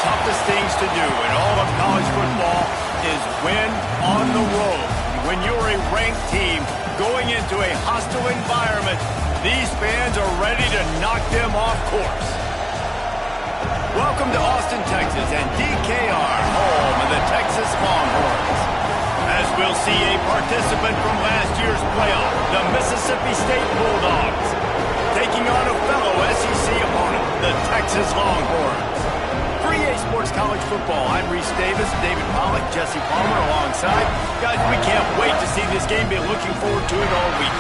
toughest things to do in all of college football is win on the road. When you're a ranked team going into a hostile environment, these fans are ready to knock them off course. Welcome to Austin, Texas, and DKR, home of the Texas Longhorns. As we'll see a participant from last year's playoff, the Mississippi State Bulldogs, taking on a fellow SEC opponent, the Texas Longhorns. For EA Sports College Football, I'm Reese Davis, David Pollack, Jesse Palmer alongside. Guys, we can't wait to see this game. Been looking forward to it all week.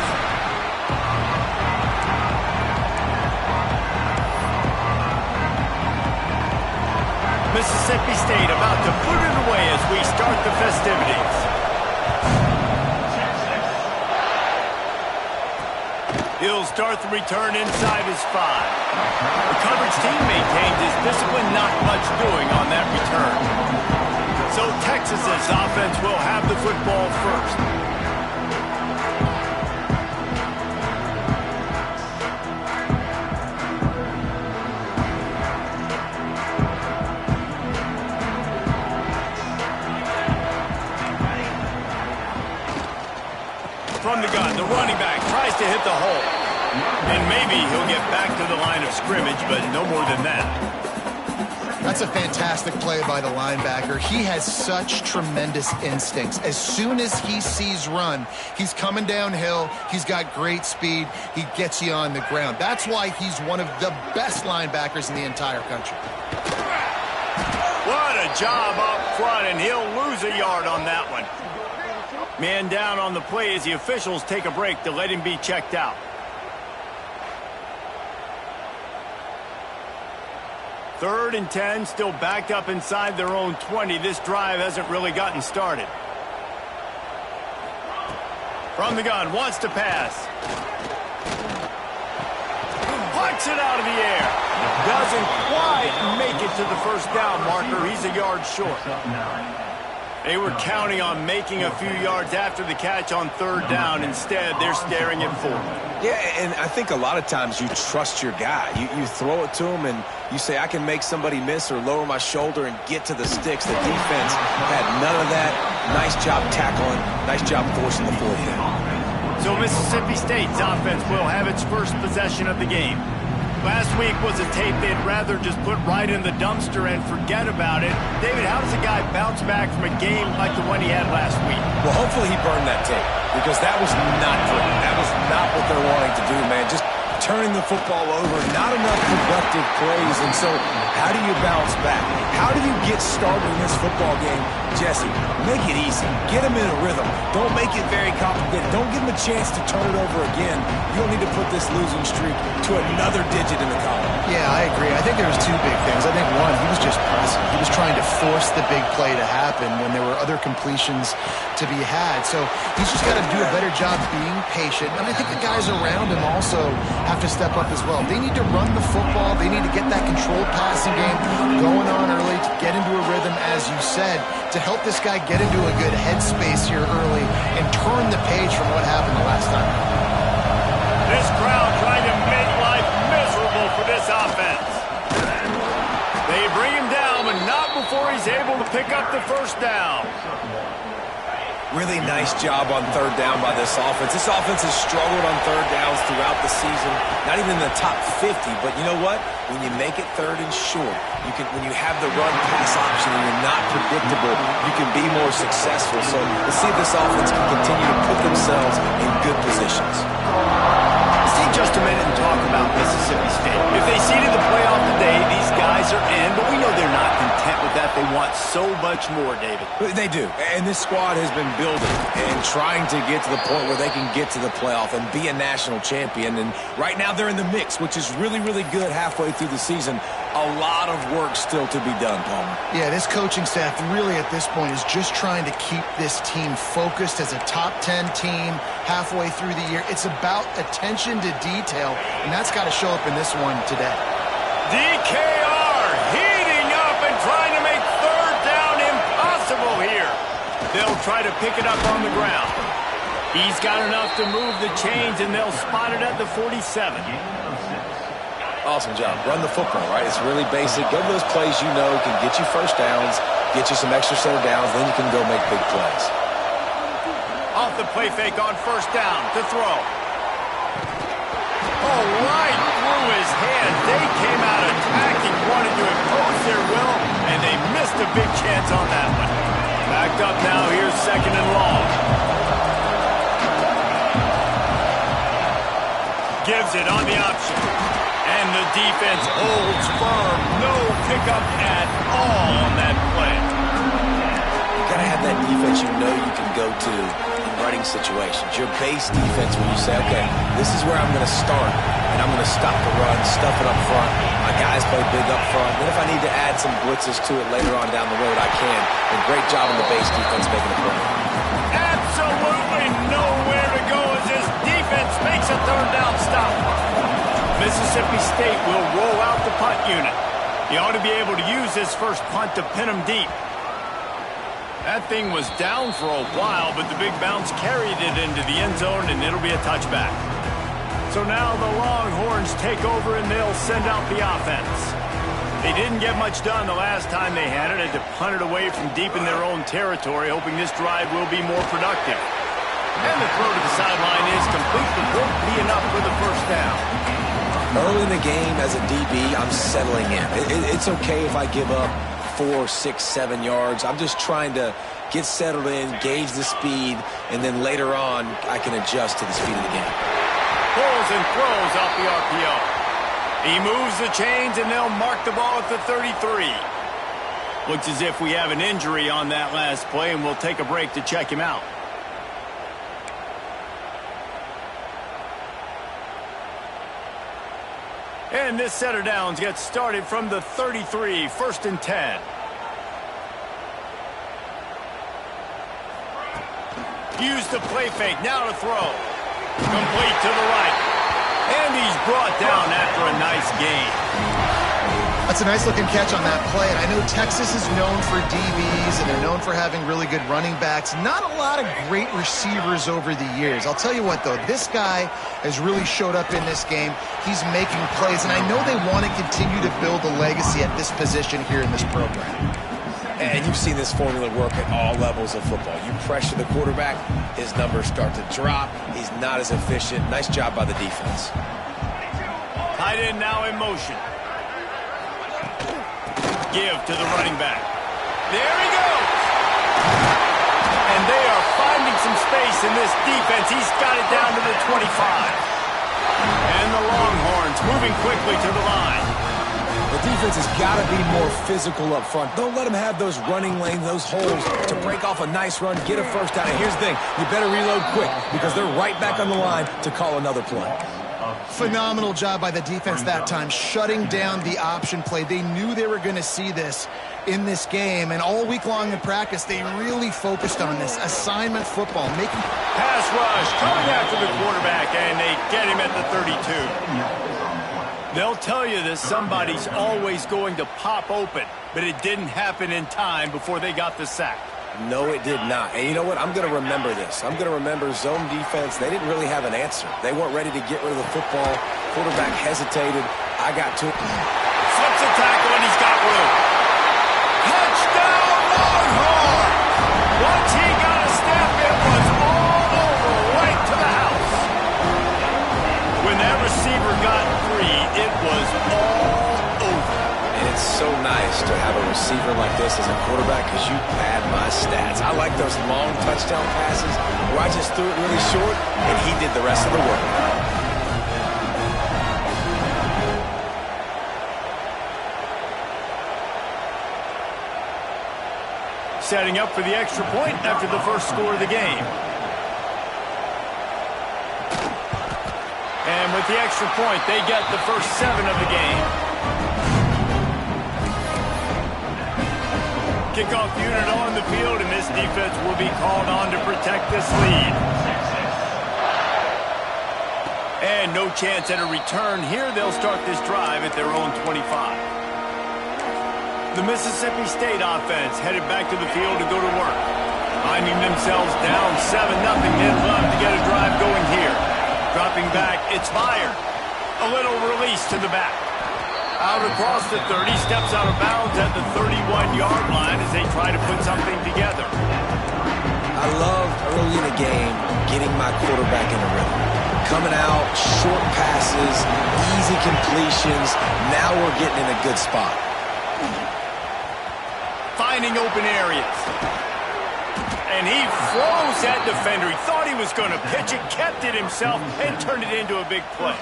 Mississippi State about to put it away as we start the festivities. He'll start the return inside his 5. The coverage team maintains his discipline, not much doing on that return. So Texas's offense will have the football first. From the gun, the running back tries to hit the hole. And maybe he'll get back to the line of scrimmage, but no more than that. That's a fantastic play by the linebacker. He has such tremendous instincts. As soon as he sees run, he's coming downhill. He's got great speed. He gets you on the ground. That's why he's one of the best linebackers in the entire country. What a job up front, and he'll lose a yard on that one. Man down on the play as the officials take a break to let him be checked out. Third and 10, still backed up inside their own 20. This drive hasn't really gotten started. From the gun, wants to pass. Plucks it out of the air. Doesn't quite make it to the first down marker. He's a yard short. They were counting on making a few yards after the catch on third down. Instead, they're staring at 4. Yeah, and I think a lot of times you trust your guy. You throw it to him and you say, I can make somebody miss or lower my shoulder and get to the sticks. The defense had none of that. Nice job tackling. Nice job forcing the 4th down. So Mississippi State's offense will have its first possession of the game. Last week was a tape they'd rather just put right in the dumpster and forget about it. David, how does a guy bounce back from a game like the one he had last week? Well, hopefully he burned that tape because that was not good. That was not what they're wanting to do, man. Just turning the football over, not enough productive plays. And so how do you bounce back? How do you get started in this football game? Jesse, make it easy. Get him in a rhythm. Don't make it very complicated. Don't give him a chance to turn it over again. You don't need to put this losing streak to another digit in the column. Yeah, I agree. I think there was 2 big things. I think one, he was just pressing. He was trying to force the big play to happen when there were other completions to be had. So he's just got to do a better job being patient. And I think the guys around him also have to step up as well. They need to run the football. They need to get that controlled passing game going on early to get into a rhythm, as you said, to help this guy get into a good headspace here early and turn the page from what happened the last time. This crowd trying to make life miserable for this offense. They bring him down, but not before he's able to pick up the first down. Really nice job on third down by this offense. This offense has struggled on third downs throughout the season. Not even in the top 50, but you know what? When you make it third and short, when you have the run-pass option and you're not predictable, you can be more successful. So let's see if this offense can continue to put themselves in good positions. Let's take just a minute and talk about Mississippi State. If they seeded the playoff today, these guys are in, but we know they're not content with that. They want so much more, David. They do, and this squad has been building and trying to get to the point where they can get to the playoff and be a national champion. And right now they're in the mix, which is really, really good halfway through the season. A lot of work still to be done, Palmer. Yeah, this coaching staff really at this point is just trying to keep this team focused as a top 10 team halfway through the year. It's about attention to detail, and that's got to show up in this one today. DKR heating up and trying to make third down impossible here. They'll try to pick it up on the ground. He's got enough to move the chains, and they'll spot it at the 47. Awesome job. Run the football, right? It's really basic. Go to those plays you know can get you first downs, get you some extra set of downs, then you can go make big plays. Off the play fake on first down to throw. Oh, right through his hand. They came out attacking, wanted to impose their will, and they missed a big chance on that one. Backed up now. Here's second and long. Gives it on the option. And the defense holds firm. No pickup at all on that play. You got to have that defense you know you can go to in running situations. Your base defense where you say, okay, this is where I'm going to start, and I'm going to stop the run, stuff it up front. My guys play big up front. Then if I need to add some blitzes to it later on down the road, I can. And great job on the base defense making a play. Absolutely nowhere to go as this defense makes a third down stop. Mississippi State will roll out the punt unit. He ought to be able to use this first punt to pin him deep. That thing was down for a while, but the big bounce carried it into the end zone, and it'll be a touchback. So now the Longhorns take over, and they'll send out the offense. They didn't get much done the last time they had it. Had to punt it away from deep in their own territory, hoping this drive will be more productive. And the throw to the sideline is complete, but won't be enough for the first down. Early in the game, as a DB, I'm settling in. It's okay if I give up 4, 6, 7 yards. I'm just trying to get settled in, gauge the speed, and then later on, I can adjust to the speed of the game. Pulls and throws off the RPO. He moves the chains, and they'll mark the ball at the 33. Looks as if we have an injury on that last play, and we'll take a break to check him out. And this set of downs gets started from the 33, 1st and 10. Use the play fake, now to throw. Complete to the right. And he's brought down after a nice gain. That's a nice-looking catch on that play, and I know Texas is known for DBs, and they're known for having really good running backs. Not a lot of great receivers over the years. I'll tell you what, though, this guy has really showed up in this game. He's making plays, and I know they want to continue to build a legacy at this position here in this program. And you've seen this formula work at all levels of football. You pressure the quarterback, his numbers start to drop. He's not as efficient. Nice job by the defense. Tight end now in motion. Give to the running back. There he goes. And they are finding some space in this defense. He's got it down to the 25. And the Longhorns moving quickly to the line. The defense has got to be more physical up front. Don't let them have those running lanes, those holes to break off a nice run, get a first down. And here's the thing, you better reload quick because they're right back on the line to call another play. Phenomenal job by the defense that time, shutting down the option play. They knew they were going to see this in this game, and all week long in practice, they really focused on this assignment football, making pass rush, coming after the quarterback, and they get him at the 32. They'll tell you this, somebody's always going to pop open, but it didn't happen in time before they got the sack. No, it did not. And you know what? I'm going to remember this. I'm going to remember zone defense. They didn't really have an answer. They weren't ready to get rid of the football. Quarterback hesitated. I got to flips a tackle, and he's got room. Touchdown, Longhorn! Once he got a step, it was all over, right to the house. When that receiver got free, it was all over. And it's so nice to have a receiver like this as a quarterback because you pad my stats. I like those long touchdown passes where I just threw it really short and he did the rest of the work. Setting up for the extra point after the first score of the game. And with the extra point, they get the first 7 of the game. Kickoff unit on the field, and this defense will be called on to protect this lead. And no chance at a return here. They'll start this drive at their own 25. The Mississippi State offense headed back to the field to go to work. Finding themselves down 7-0, they'd love to get a drive going here. Dropping back, it's fired. A little release to the back. Out across the 30, steps out of bounds at the 31-yard line as they try to put something together. I loved early in the game getting my quarterback in a rhythm. Coming out, short passes, easy completions. Now we're getting in a good spot. Finding open areas. And he froze that defender. He thought he was going to pitch it, kept it himself, and turned it into a big play.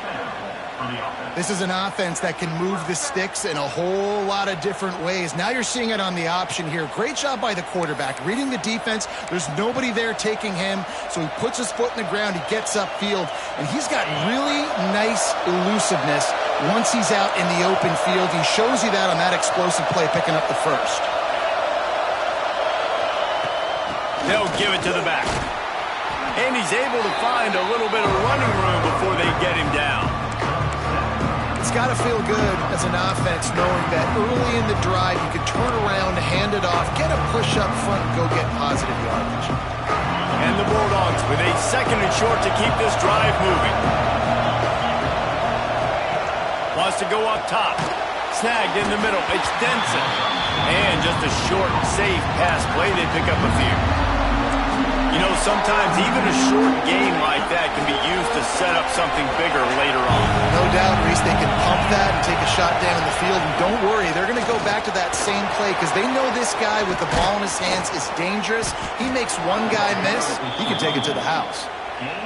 This is an offense that can move the sticks in a whole lot of different ways. Now you're seeing it on the option here. Great job by the quarterback. Reading the defense, there's nobody there taking him, so he puts his foot in the ground, he gets upfield, and he's got really nice elusiveness once he's out in the open field. He shows you that on that explosive play, picking up the first. They'll give it to the back. And he's able to find a little bit of running room before they get him down. It's got to feel good as an offense knowing that early in the drive you can turn around, hand it off, get a push up front, and go get positive yardage. And the Bulldogs with a 2nd and short to keep this drive moving. Wants to go up top. Snagged in the middle. It's Denson. And just a short, safe pass play. They pick up a few. You know, sometimes even a short game like that can be used to set up something bigger later on. No doubt, Reese, they can pump that and take a shot down the field. And don't worry, they're going to go back to that same play because they know this guy with the ball in his hands is dangerous. He makes one guy miss, he can take it to the house.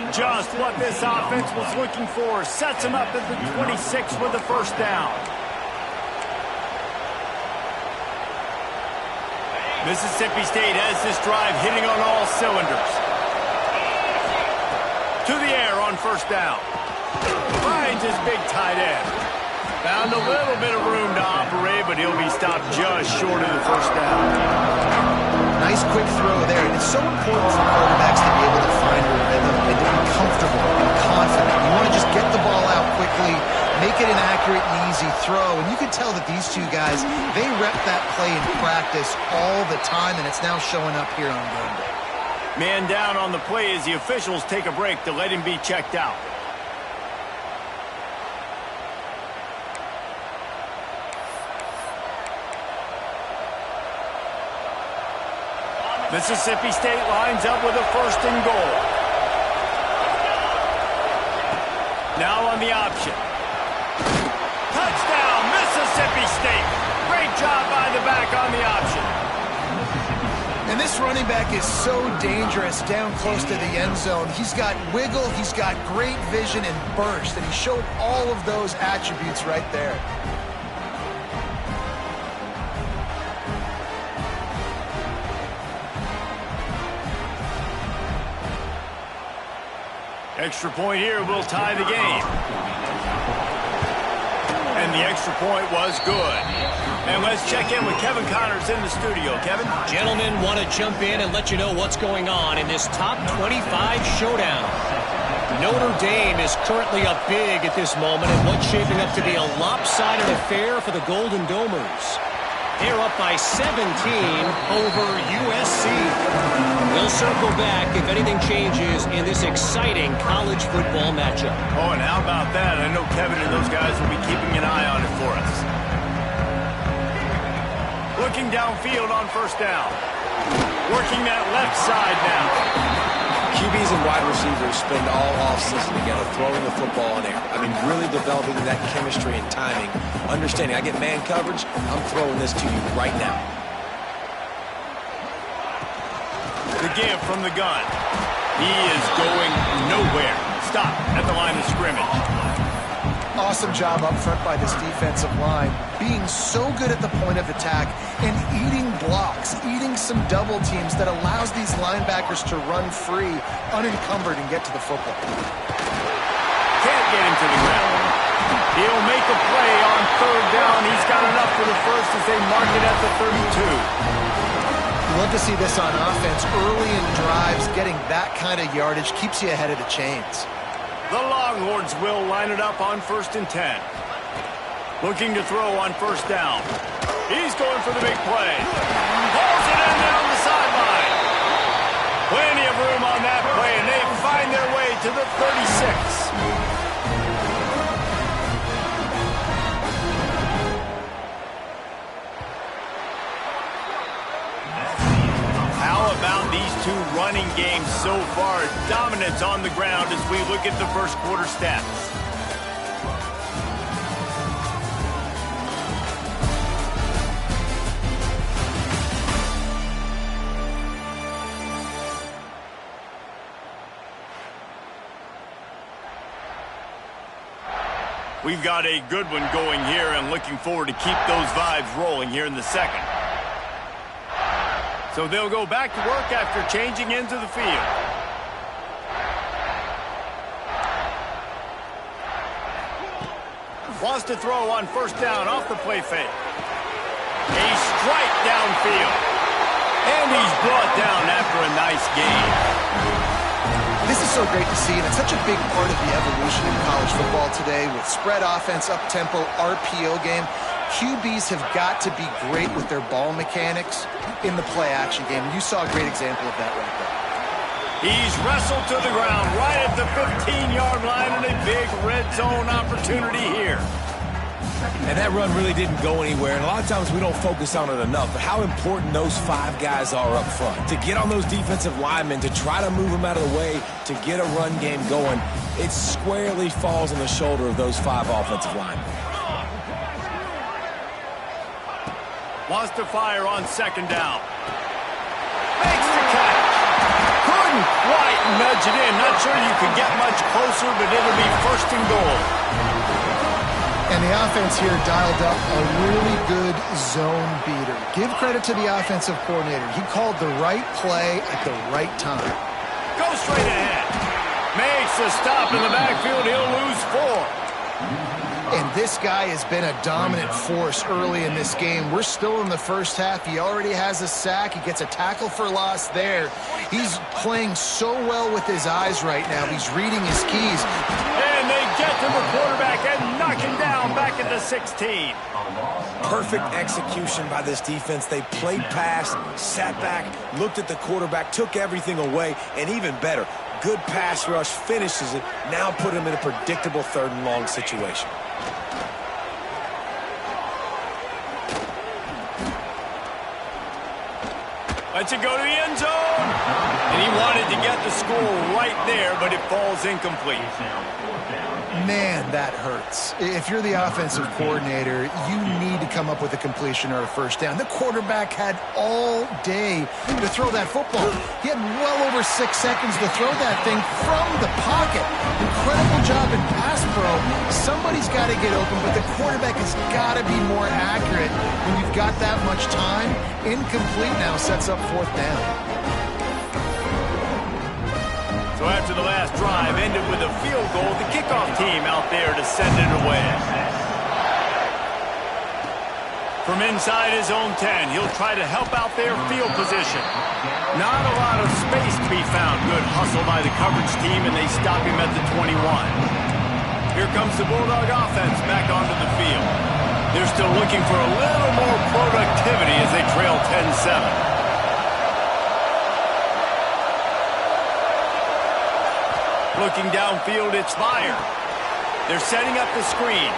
Just what this offense was looking for. Sets him up at the 26 with the first down. Mississippi State has this drive hitting on all cylinders. To the air on first down. Finds his big tight end. Found a little bit of room to operate, but he'll be stopped just short of the first down. Nice quick throw there. And it's so important for quarterbacks to be able to find a rhythm and to be comfortable and confident. You want to just get the ball out quickly, make it an accurate and easy throw. And you can tell that these two guys, they rep that play in practice all the time, and it's now showing up here on game day. Man down on the play as the officials take a break to let him be checked out. Mississippi State lines up with a 1st and goal. Now on the option. Touchdown, Mississippi State. Great job by the back on the option. And this running back is so dangerous down close to the end zone. He's got wiggle, he's got great vision and burst, and he showed all of those attributes right there. Extra point here will tie the game. And the extra point was good. And let's check in with Kevin Connors in the studio. Kevin? Gentlemen, want to jump in and let you know what's going on in this top 25 showdown. Notre Dame is currently up big at this moment in what's shaping up to be a lopsided affair for the Golden Domers. They're up by 17 over USC. We'll circle back if anything changes in this exciting college football matchup. Oh, and how about that? I know Kevin and those guys will be keeping an eye on it for us. Looking downfield on first down. Working that left side now. QBs and wide receivers spend all offseason together throwing the football in air. I mean, really developing that chemistry and timing. Understanding, I get man coverage, I'm throwing this to you right now. The give from the gun. He is going nowhere. Stop at the line of scrimmage. Awesome job up front by this defensive line, being so good at the point of attack and eating blocks, eating some double teams that allows these linebackers to run free, unencumbered, and get to the football. Can't get him to the ground. He'll make a play on 3rd down. He's got enough for the first as they mark it at the 32. Love to see this on offense. Early in drives, getting that kind of yardage keeps you ahead of the chains. The Longhorns will line it up on 1st and 10. Looking to throw on 1st down. He's going for the big play. Pulls it in down the sideline. Plenty of room on that play, and they find their way to the 36. two running games so far. Dominance on the ground as we look at the first quarter stats. We've got a good one going here and looking forward to keep those vibes rolling here in the second. So they'll go back to work after changing into the field. Wants to throw on first down off the play fake. A strike downfield. And he's brought down after a nice gain. This is so great to see, and it's such a big part of the evolution in college football today with spread offense, up-tempo, RPO game. QBs have got to be great with their ball mechanics in the play-action game. You saw a great example of that right there. He's wrestled to the ground right at the 15-yard line and a big red zone opportunity here. And that run really didn't go anywhere, and a lot of times we don't focus on it enough, but how important those five guys are up front. To get on those defensive linemen, to try to move them out of the way, to get a run game going, it squarely falls on the shoulder of those five offensive linemen. Wants to fire on second down. Makes the catch. Couldn't quite nudge it in. Not sure you could get much closer, but it'll be first and goal. And the offense here dialed up a really good zone beater. Give credit to the offensive coordinator. He called the right play at the right time. Go straight ahead. Makes a stop in the backfield. He'll lose 4. And this guy has been a dominant force early in this game. We're still in the first half. He already has a sack. He gets a tackle for loss there. He's playing so well with his eyes right now. He's reading his keys. And they get to the quarterback and knock him down back at the 16. Perfect execution by this defense. They played pass, sat back, looked at the quarterback, took everything away, and even better, good pass rush, finishes it, now put him in a predictable third and long situation. Lets it go to the end zone. And he wanted to get the score right there, but it falls incomplete. Man, that hurts. If you're the offensive coordinator, you need to come up with a completion or a first down. The quarterback had all day to throw that football. He had well over 6 seconds to throw that thing from the pocket. Incredible job in pass pro. Somebody's got to get open, but the quarterback has got to be more accurate when you've got that much time. Incomplete now sets up fourth down. So after the last drive ended with a field goal, the kickoff team out there to send it away. From inside his own 10, he'll try to help out their field position. Not a lot of space to be found. Good hustle by the coverage team, and they stop him at the 21. Here comes the Bulldog offense back onto the field. They're still looking for a little more productivity as they trail 10-7. Looking downfield, it's fired. They're setting up the screen.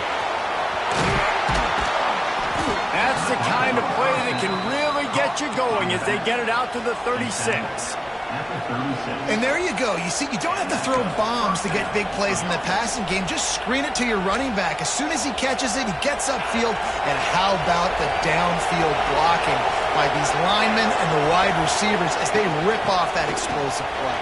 That's the kind of play that can really get you going as they get it out to the 36. And there you go. You see, you don't have to throw bombs to get big plays in the passing game. Just screen it to your running back. As soon as he catches it, he gets upfield. And how about the downfield blocking by these linemen and the wide receivers as they rip off that explosive play.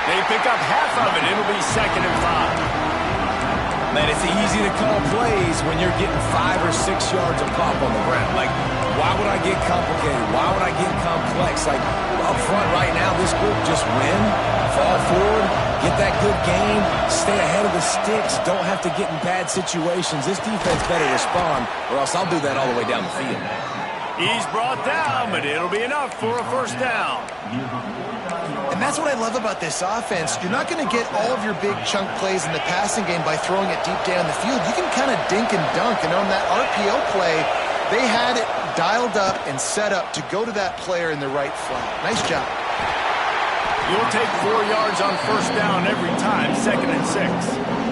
They pick up half of it. It'll be 2nd and 5. Man, it's easy to call plays when you're getting 5 or 6 yards of pop on the ground. Like, why would I get complicated? Why would I get complex? Like, up front right now, this group just win, fall forward, get that good game, stay ahead of the sticks, don't have to get in bad situations. This defense better respond, or else I'll do that all the way down the field. He's brought down, but it'll be enough for a first down. And that's what I love about this offense. You're not going to get all of your big chunk plays in the passing game by throwing it deep down the field. You can kind of dink and dunk. And on that RPO play, they had it dialed up and set up to go to that player in the right flat. Nice job. You'll take 4 yards on first down every time, 2nd and 6.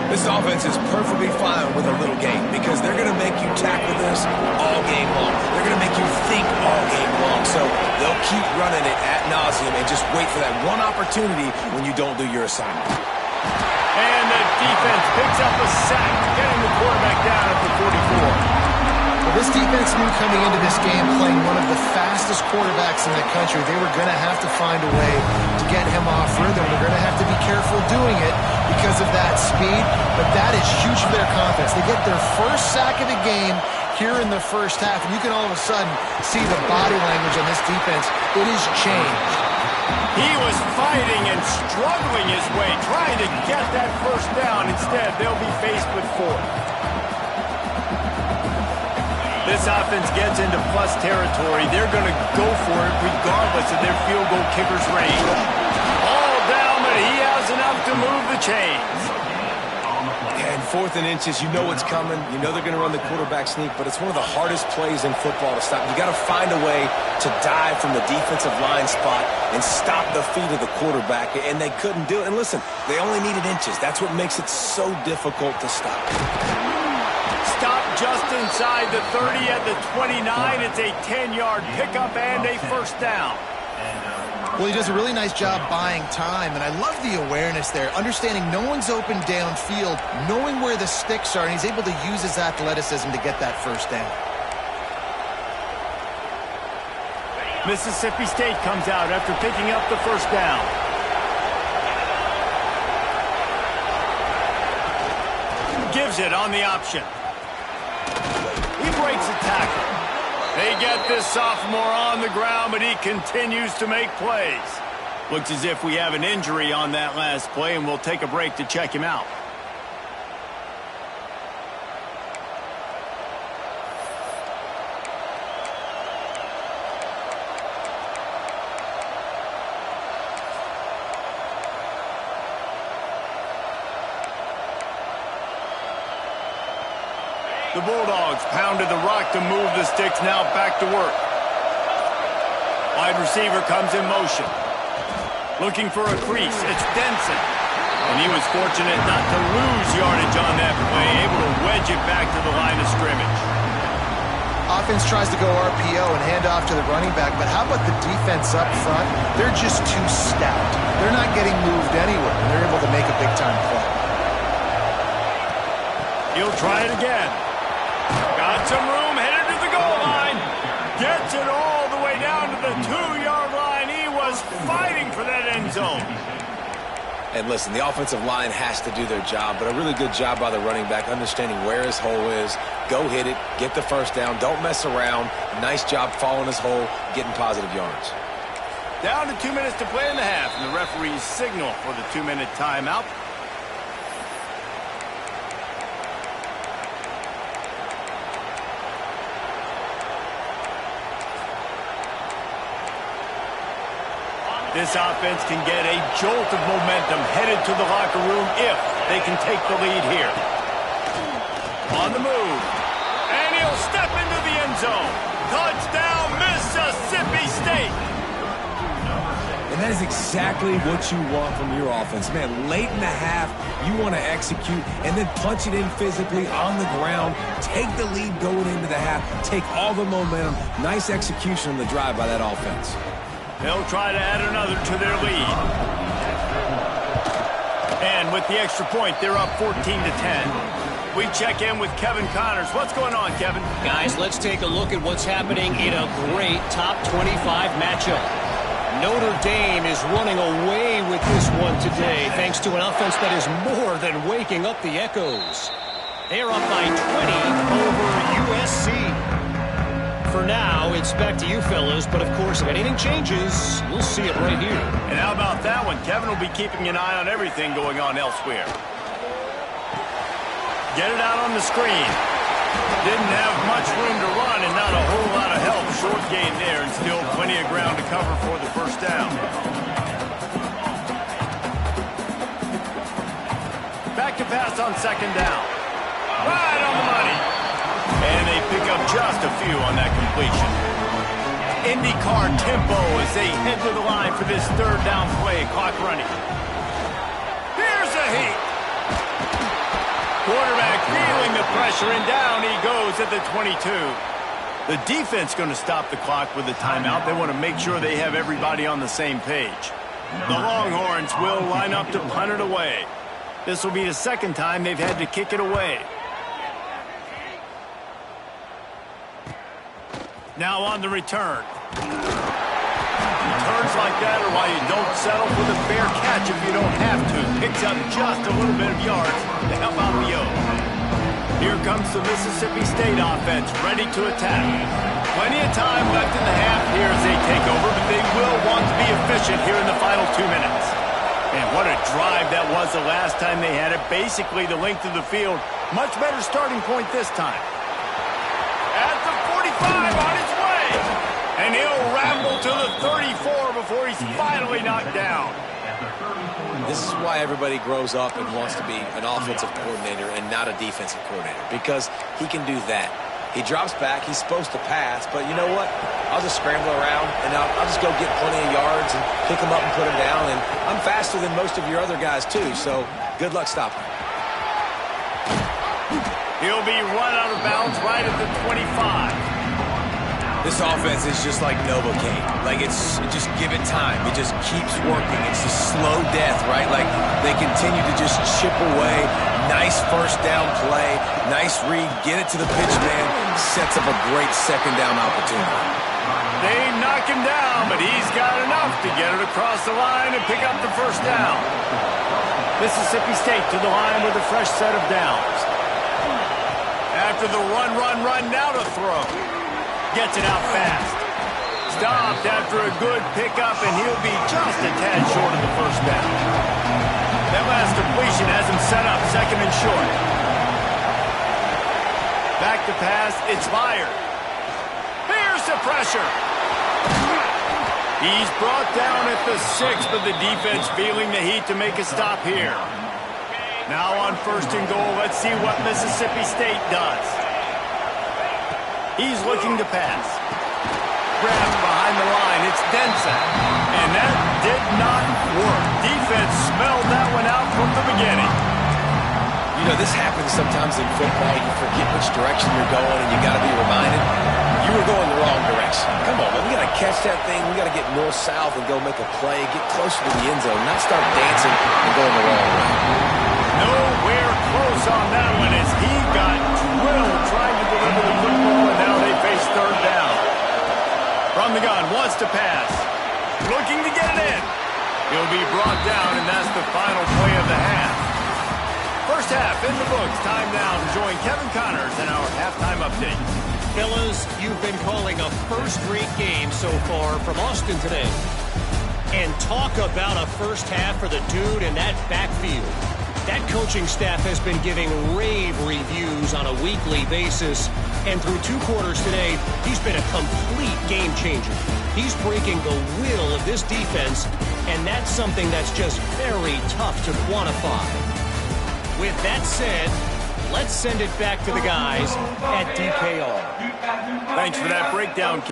This offense is perfectly fine with a little game because they're going to make you tackle this all game long. They're going to make you think all game long. So they'll keep running one opportunity when you don't do your assignment. And the defense picks up a sack, getting the quarterback down at the 44. Well, this defense knew coming into this game, playing one of the fastest quarterbacks in the country, they were going to have to find a way to get him off rhythm. They're going to have to be careful doing it because of that speed, but that is huge for their confidence. They get their first sack of the game here in the first half, and you can all of a sudden see the body language on this defense. It has changed. He was fighting and struggling his way, trying to get that first down. Instead, they'll be faced with 4. This offense gets into plus territory. They're going to go for it regardless of their field goal kicker's range. All down, but he has enough to move the chains. And 4th and inches, you know what's coming. You know they're going to run the quarterback sneak, but it's one of the hardest plays in football to stop. You got to find a way to dive from the defensive line spot and stop the feet of the quarterback, and they couldn't do it. And listen, they only needed inches. That's what makes it so difficult to stop. Stop just inside the 30 at the 29. It's a 10-yard pickup and a first down. Well, he does a really nice job buying time, and I love the awareness there, understanding no one's open downfield, knowing where the sticks are, and he's able to use his athleticism to get that first down. Mississippi State comes out after picking up the first down. Gives it on the option. He breaks a tackle. They get this sophomore on the ground, but he continues to make plays. Looks as if we have an injury on that last play, and we'll take a break to check him out. The Bulldogs pounded the rock to move the sticks, now back to work. Wide receiver comes in motion. Looking for a crease, it's Denson. And he was fortunate not to lose yardage on that play, able to wedge it back to the line of scrimmage. Offense tries to go RPO and hand off to the running back, but how about the defense up front? They're just too stout. They're not getting moved anywhere, and they're able to make a big-time play. He'll try it again. Got some room, headed to the goal line. Gets it all the way down to the 2-yard line. He was fighting for that end zone. And listen, the offensive line has to do their job, but a really good job by the running back, understanding where his hole is. Go hit it, get the first down, don't mess around. Nice job following his hole, getting positive yards. Down to 2 minutes to play in the half, and the referees signal for the 2-minute timeout. This offense can get a jolt of momentum headed to the locker room if they can take the lead here. On the move. And he'll step into the end zone. Touchdown, Mississippi State. And that is exactly what you want from your offense. Man, late in the half, you want to execute and then punch it in physically on the ground. Take the lead going into the half. Take all the momentum. Nice execution on the drive by that offense. They'll try to add another to their lead. And with the extra point, they're up 14-10. We check in with Kevin Connors. What's going on, Kevin? Guys, let's take a look at what's happening in a great top 25 matchup. Notre Dame is running away with this one today, thanks to an offense that is more than waking up the echoes. They're up by 20 over USC. For now, it's back to you fellas, but of course, if anything changes, you'll see it right here. And how about that one? Kevin will be keeping an eye on everything going on elsewhere. Get it out on the screen. Didn't have much room to run and not a whole lot of help. Short gain there and still plenty of ground to cover for the first down. Back to pass on second down. Right on the money. And they pick up just a few on that completion. IndyCar tempo as they head to the line for this third down play. Clock running. Here's a heat. Quarterback feeling the pressure, and down he goes at the 22. The defense going to stop the clock with a timeout. They want to make sure they have everybody on the same page. The Longhorns will line up to punt it away. This will be the second time they've had to kick it away. Now on the return. Turns like that are why you don't settle for the fair catch if you don't have to. Picks up just a little bit of yards to help out the O. Here comes the Mississippi State offense, ready to attack. Plenty of time left in the half here as they take over, but they will want to be efficient here in the final 2 minutes. And what a drive that was the last time they had it. Basically the length of the field. Much better starting point this time. At the 45 on his way. And he'll ramble to the 34 before he's finally knocked down. This is why everybody grows up and wants to be an offensive coordinator and not a defensive coordinator, because he can do that. He drops back. He's supposed to pass, but you know what? I'll just scramble around, and I'll just go get plenty of yards and pick them up and put them down, and I'm faster than most of your other guys, too, so good luck stopping. He'll be run out of bounds right at the 25. This offense is just like Novocaine. Like, it's just give it time. It just keeps working. It's a slow death, right? Like, they continue to just chip away. Nice first down play. Nice read. Get it to the pitch man. Sets up a great second down opportunity. They knock him down, but he's got enough to get it across the line and pick up the first down. Mississippi State to the line with a fresh set of downs. After the run, now to throw. Gets it out fast. Stopped after a good pickup, and he'll be just a tad short of the first down. That last completion has him set up second and short. Back to pass, it's fired. Here's the pressure. He's brought down at the 6, but the defense feeling the heat to make a stop here. Now on first and goal, let's see what Mississippi State does. He's looking to pass. Grabbed behind the line. It's Denson. And that did not work. Defense smelled that one out from the beginning. You know, this happens sometimes in football. You forget which direction you're going, and you got to be reminded. You were going the wrong direction. Come on, man. We got to catch that thing. We got to get north-south and go make a play, get closer to the end zone, not start dancing and going the wrong way. Nowhere close on that one as he got drilled trying to deliver the football, and now they face third down. From the gun, wants to pass. Looking to get it in. He'll be brought down, and that's the final play of the half. First half in the books. Time now to join Kevin Connors in our halftime update. Fellas, you've been calling a first-rate game so far from Austin today. And talk about a first half for the dude in that backfield. That coaching staff has been giving rave reviews on a weekly basis. And through 2 quarters today, he's been a complete game changer. He's breaking the will of this defense, and that's something that's just very tough to quantify. With that said, let's send it back to the guys at DKR. Thanks for that breakdown.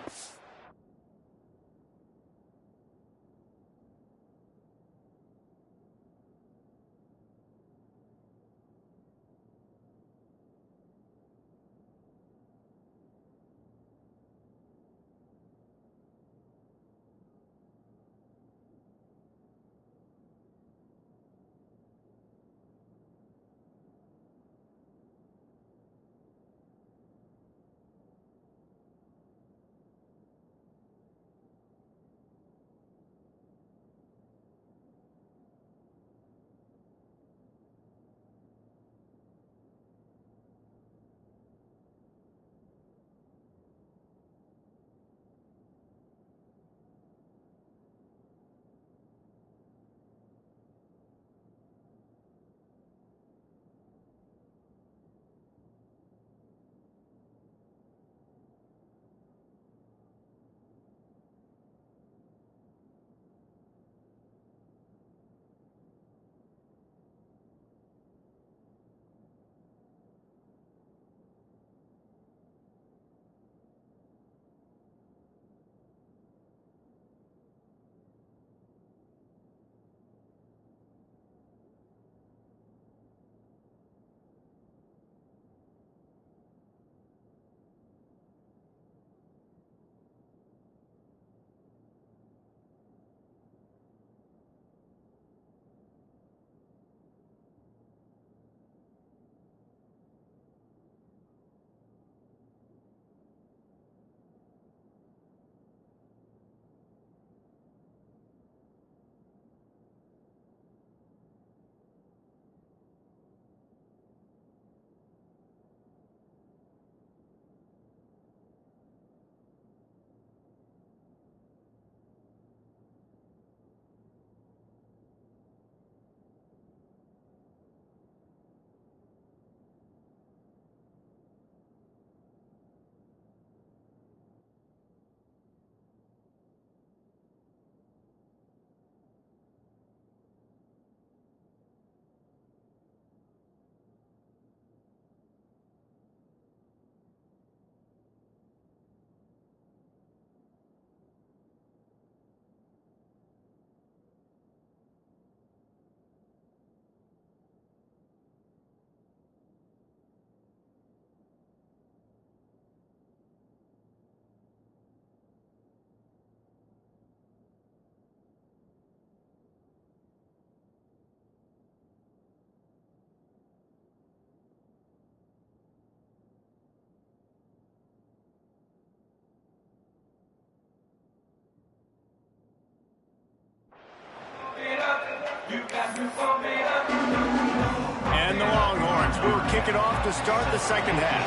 kick it off to start the second half.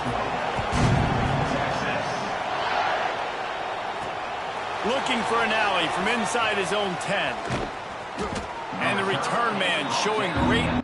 Looking for an alley from inside his own 10. And the return man showing great...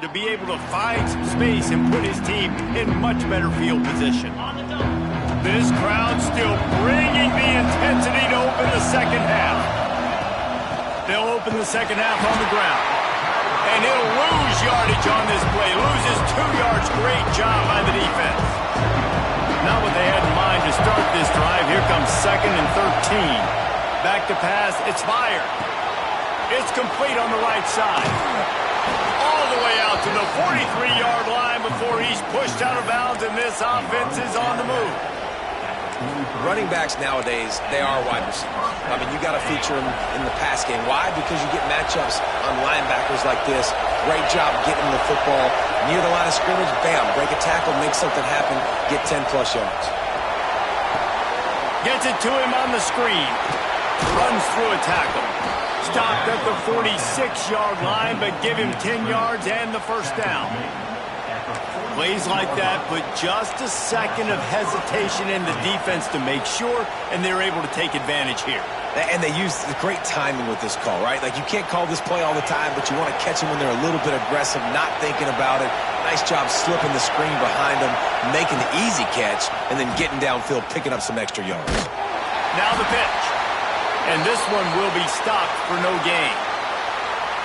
to be able to find some space and put his team in much better field position. This crowd still bringing the intensity to open the second half. They'll open the second half on the ground. And he'll lose yardage on this play. Loses 2 yards. Great job by the defense. Not what they had in mind to start this drive. Here comes 2nd and 13. Back to pass. It's fired. It's complete on the right side. All the way out to the 43-yard line before he's pushed out of bounds, and this offense is on the move. Running backs nowadays, they are wide receivers. I mean, you got to feature them in the pass game. Why? Because you get matchups on linebackers like this. Great job getting the football near the line of scrimmage. Bam, break a tackle, make something happen, get 10-plus yards. Gets it to him on the screen. Runs through a tackle. Stopped at the 46-yard line, but give him 10 yards and the first down. Plays like that put just a second of hesitation in the defense to make sure, and they're able to take advantage here. And they use great timing with this call, right? Like, you can't call this play all the time, but you want to catch them when they're a little bit aggressive, not thinking about it. Nice job slipping the screen behind them, making the easy catch, and then getting downfield, picking up some extra yards. Now the pitch. And this one will be stopped for no gain.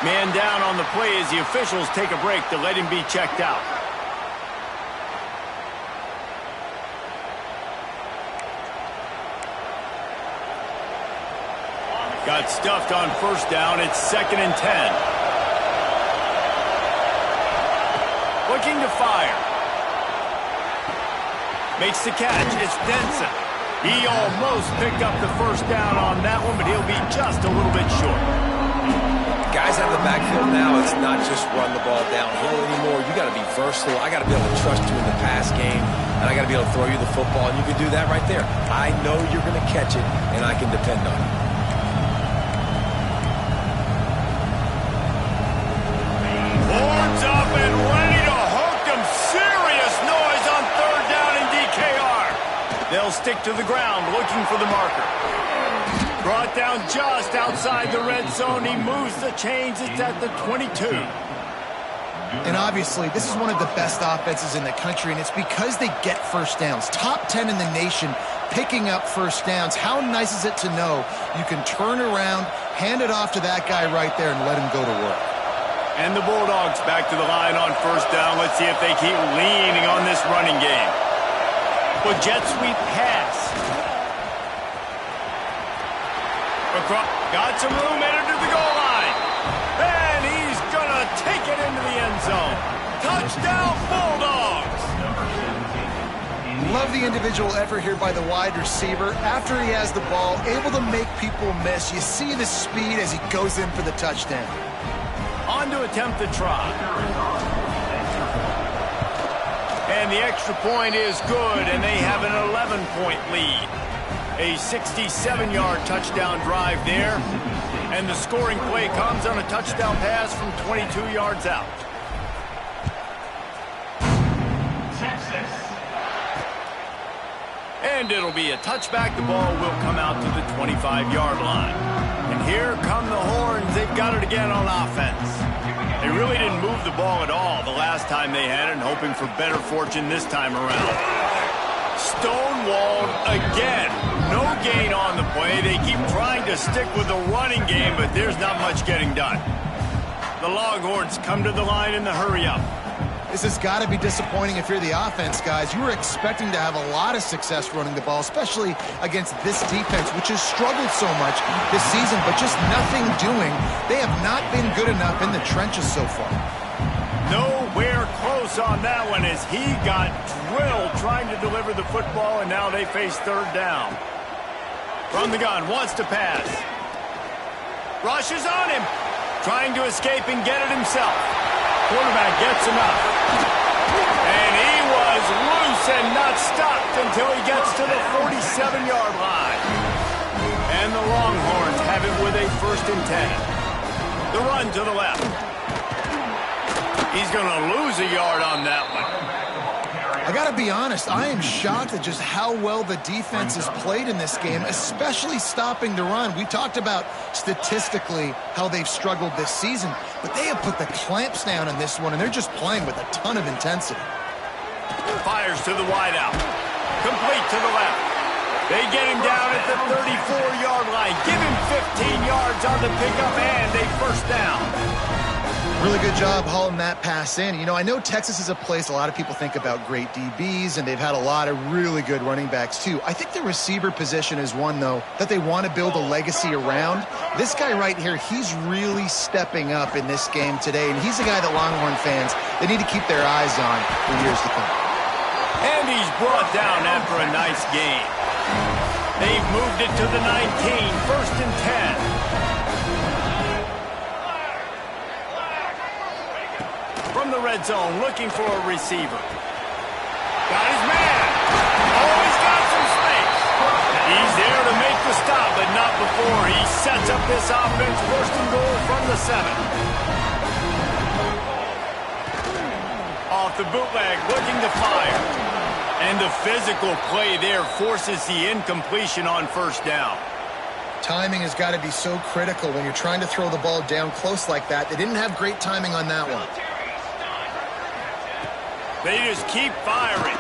Man down on the play as the officials take a break to let him be checked out. Got stuffed on first down. It's 2nd and 10. Looking to fire. Makes the catch. It's Denson. He almost picked up the first down on that one, but he'll be just a little bit short. Guys out of the backfield now, it's not just run the ball downhill anymore. You got to be versatile. I got to be able to trust you in the pass game, and I got to be able to throw you the football, and you can do that right there. I know you're going to catch it, and I can depend on it. Horns up and ready to hook them. Serious noise on 3rd down in DKR. They'll stick to the ground looking for the marker. Brought down just outside the red zone. He moves the chains. It's at the 22. And obviously, this is one of the best offenses in the country, and it's because they get first downs. Top 10 in the nation picking up first downs. How nice is it to know you can turn around, hand it off to that guy right there, and let him go to work. And the Bulldogs back to the line on first down. Let's see if they keep leaning on this running game. Well, jet sweep pass. Across, got some room, entered to the goal line. And he's going to take it into the end zone. Touchdown, Bulldogs! Love the individual effort here by the wide receiver. After he has the ball, able to make people miss. You see the speed as he goes in for the touchdown. On to attempt the try. And the extra point is good, and they have an 11-point lead. A 67-yard touchdown drive there. And the scoring play comes on a touchdown pass from 22 yards out. And it'll be a touchback. The ball will come out to the 25-yard line. And here come the horns. They've got it again on offense. They really didn't move the ball at all the last time they had it, and hoping for better fortune this time around. Stonewalled again. No gain on the play. They keep trying to stick with the running game, but there's not much getting done. The Longhorns come to the line in the hurry-up. This has got to be disappointing if you're the offense, guys. You were expecting to have a lot of success running the ball, especially against this defense, which has struggled so much this season, but just nothing doing. They have not been good enough in the trenches so far. Nowhere close on that one as he got drilled trying to deliver the football, and now they face 3rd down. From the gun, wants to pass. Rushes on him, trying to escape and get it himself. Quarterback gets enough. And he was loose and not stopped until he gets to the 47-yard line. And the Longhorns have it with a 1st and 10. The run to the left. He's going to lose a yard on that one. I got to be honest, I am shocked at just how well the defense has played in this game, especially stopping the run. We talked about statistically how they've struggled this season, but they have put the clamps down in this one, and they're just playing with a ton of intensity. Fires to the wideout. Complete to the left. They get him down at the 34-yard line. Give him 15 yards on the pickup and a first down. Really good job hauling that pass in. You know, I know Texas is a place a lot of people think about great DBs, and they've had a lot of really good running backs too. I think the receiver position is one, though, that they want to build a legacy around. This guy right here, he's really stepping up in this game today, and he's a guy that Longhorn fans, they need to keep their eyes on for years to come. And he's brought down after a nice game. They've moved it to the 19, first and 10. From the red zone, looking for a receiver. Got his man. Oh, he's got some space. He's there to make the stop, but not before he sets up this offense. First and goal from the 7. Off the bootleg, looking to fire. And the physical play there forces the incompletion on first down. Timing has got to be so critical when you're trying to throw the ball down close like that. They didn't have great timing on that one. They just keep firing.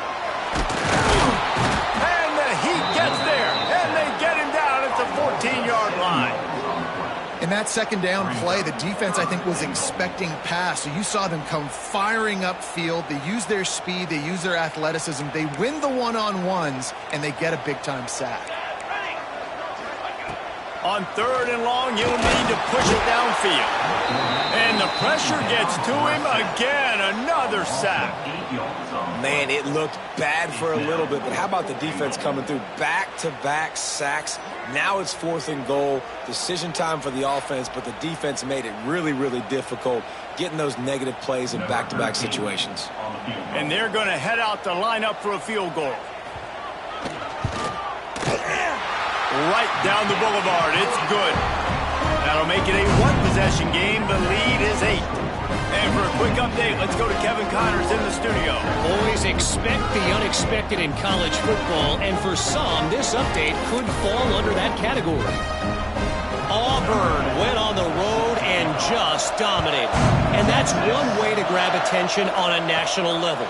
And the heat gets there. And they get him down at the 14-yard line. In that second down play, the defense, I think, was expecting pass. So you saw them come firing upfield. They use their speed. They use their athleticism. They win the one-on-ones, and they get a big-time sack. On third and long, he'll need to push it downfield. And the pressure gets to him again. Another sack. Man, it looked bad for a little bit, but how about the defense coming through? Back-to-back sacks. Now it's fourth and goal. Decision time for the offense, but the defense made it really, really difficult getting those negative plays in back-to-back situations. And they're going to head out to line up for a field goal. Right down the boulevard. It's good. That'll make it a one-possession game. The lead is 8. And for a quick update, let's go to Kevin Connors in the studio. Always expect the unexpected in college football, and for some, this update could fall under that category. Auburn went on the road and just dominated. And that's one way to grab attention on a national level.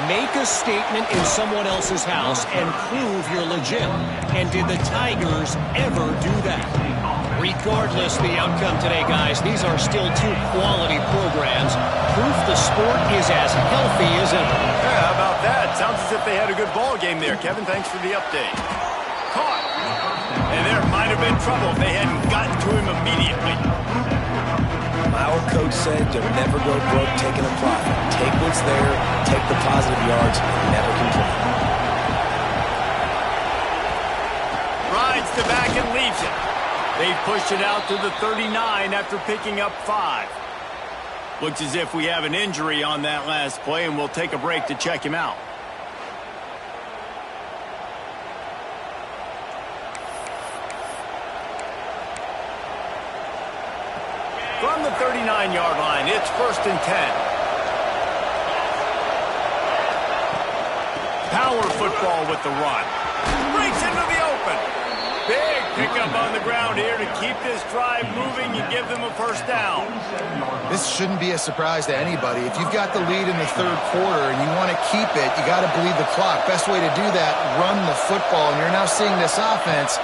Make a statement in someone else's house and prove you're legit. And did the Tigers ever do that? Regardless the outcome today, guys, these are still two quality programs. Proof the sport is as healthy as ever. Yeah, how about that? Sounds as if they had a good ball game there. Kevin, thanks for the update. Caught. And there might have been trouble if they hadn't gotten to him immediately. My old coach said, don't never go broke taking a profit. Take what's there, take the positive yards, and never complain. Rides the back and leaves it. They pushed it out to the 39 after picking up 5. Looks as if we have an injury on that last play, and we'll take a break to check him out. From the 39-yard line, it's first and 10. Power football with the run. Breaks into the open. Big pickup on the ground here to keep this drive moving and give them a first down. This shouldn't be a surprise to anybody. If you've got the lead in the third quarter and you want to keep it, you got to bleed the clock. Best way to do that, run the football. And you're now seeing this offense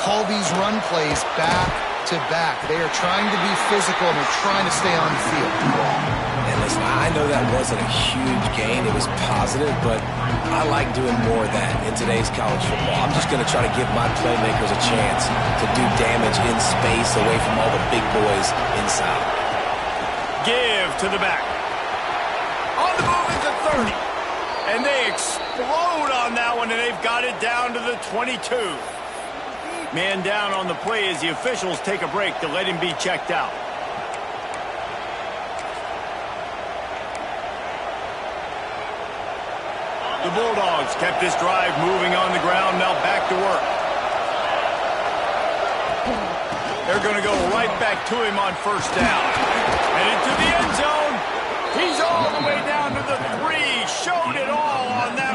call these run plays back to back. They are trying to be physical and they're trying to stay on the field. And listen, I know that wasn't a huge gain. It was positive, but I like doing more of that in today's college football. I'm just going to try to give my playmakers a chance to do damage in space away from all the big boys inside. Give to the back. On the move into 30. And they explode on that one, and they've got it down to the 22. Man down on the play as the officials take a break to let him be checked out. The Bulldogs kept this drive moving on the ground, now back to work. They're going to go right back to him on first down. And into the end zone. He's all the way down to the 3. Showed it all on that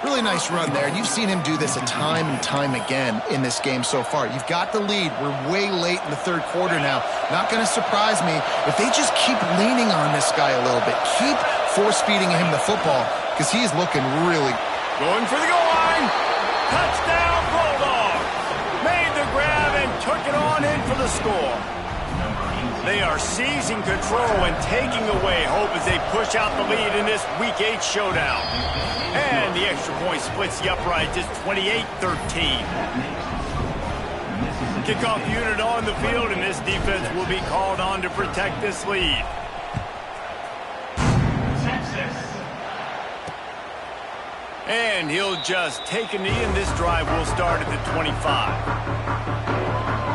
Really nice run there. You've seen him do this a time and time again in this game so far. You've got the lead. We're way late in the third quarter now. Not going to surprise me if they just keep leaning on this guy a little bit. Keep force-feeding him the football because he's looking really... Going for the goal line. Touchdown, Bulldogs. Made the grab and took it on in for the score. They are seizing control and taking away hope as they push out the lead in this Week 8 showdown. And the extra point splits the uprights. It's 28-13. Kickoff unit on the field, and this defense will be called on to protect this lead. And he'll just take a knee, and this drive will start at the 25.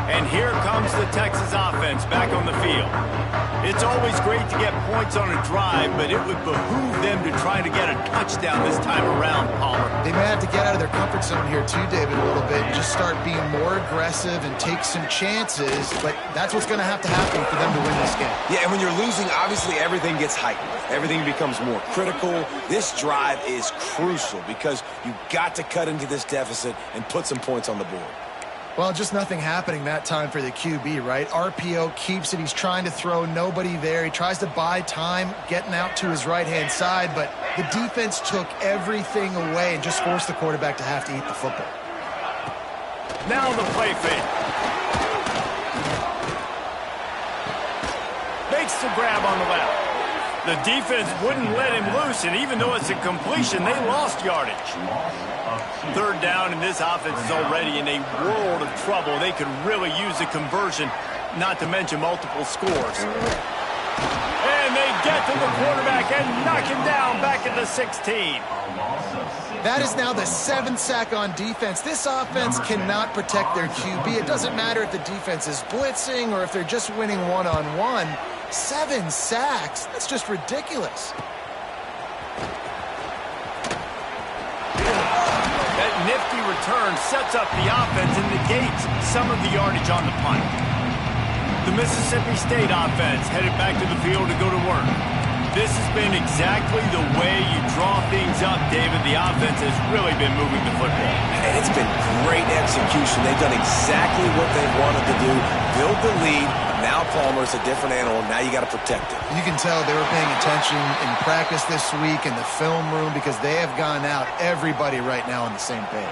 And here comes the Texas offense back on the field. It's always great to get points on a drive, but it would behoove them to try to get a touchdown this time around, Palmer. They may have to get out of their comfort zone here too, David, a little bit, and just start being more aggressive and take some chances, but that's what's going to happen for them to win this game. Yeah, and when you're losing, obviously everything gets heightened. Everything becomes more critical. This drive is crucial because you've got to cut into this deficit and put some points on the board. Well, just nothing happening that time for the QB, right? RPO keeps it. He's trying to throw, nobody there. He tries to buy time, getting out to his right-hand side, but the defense took everything away and just forced the quarterback to have to eat the football. Now the play fake. Makes the grab on the left. The defense wouldn't let him loose, and even though it's a completion, they lost yardage. Third down, and this offense is already in a world of trouble. They could really use a conversion, not to mention multiple scores. And they get to the quarterback and knock him down back at the 16. That is now the 7th sack on defense. This offense cannot protect their QB. It doesn't matter if the defense is blitzing or if they're just winning one-on-one. 7 sacks? That's just ridiculous. That nifty return sets up the offense and negates some of the yardage on the punt. The Mississippi State offense headed back to the field to go to work. This has been exactly the way you draw things up, David. The offense has really been moving the football. And it's been great execution. They've done exactly what they wanted to do. Build the lead. Now Palmer's a different animal. Now you got to protect it. You can tell they were paying attention in practice this week in the film room because they have gone out, everybody right now on the same page.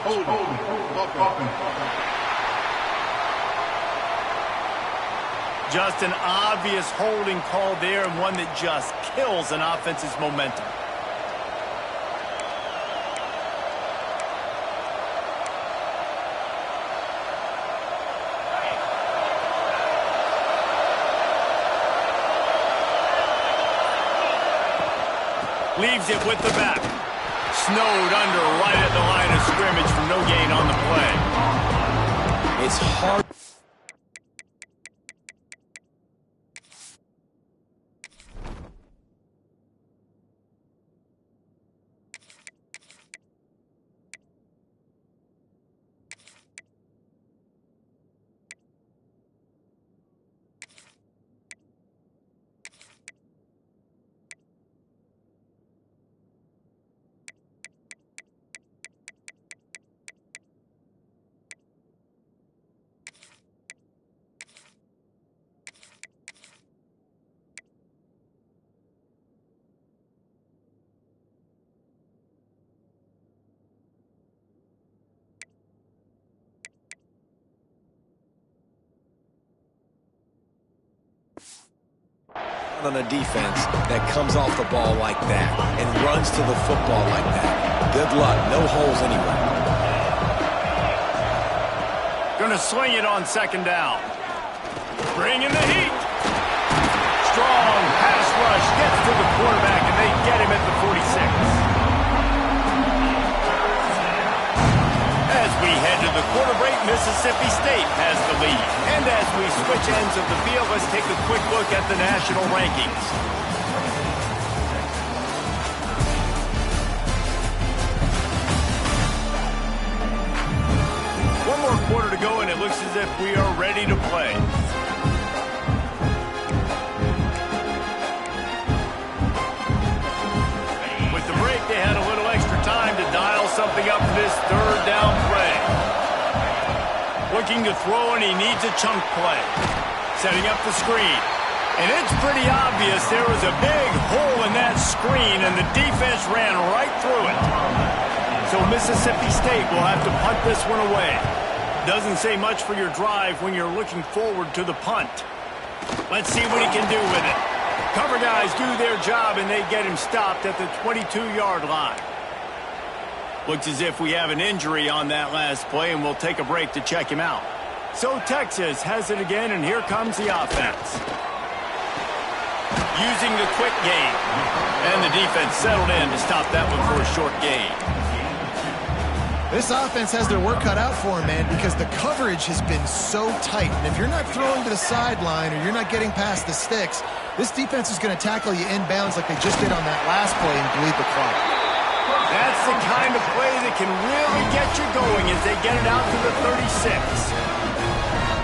Just an obvious holding call there, and one that just kills an offense's momentum. Leaves it with the back. Snowed under right at the line of scrimmage for no gain on the play. It's hard. On a defense that comes off the ball like that and runs to the football like that. Good luck. No holes anywhere. Gonna swing it on second down. Bringing the heat. Strong pass rush gets to the quarterback, and they get him at the 46. As we head to the quarter break, Mississippi State has the lead. And as we switch ends of the field, let's take a quick look at the national rankings. One more quarter to go, and it looks as if we are ready to play. With the break, they had a little extra time to dial something this third down play. Looking to throw, and he needs a chunk play. Setting up the screen. And it's pretty obvious there was a big hole in that screen, and the defense ran right through it. So Mississippi State will have to punt this one away. Doesn't say much for your drive when you're looking forward to the punt. Let's see what he can do with it. Cover guys do their job, and they get him stopped at the 22-yard line. Looks as if we have an injury on that last play, and we'll take a break to check him out. So Texas has it again, and here comes the offense. Using the quick game. And the defense settled in to stop that one for a short gain. This offense has their work cut out for them, man, because the coverage has been so tight. And if you're not throwing to the sideline or you're not getting past the sticks, this defense is going to tackle you inbounds like they just did on that last play and bleed the clock. That's the kind of play that can really get you going as they get it out to the 36.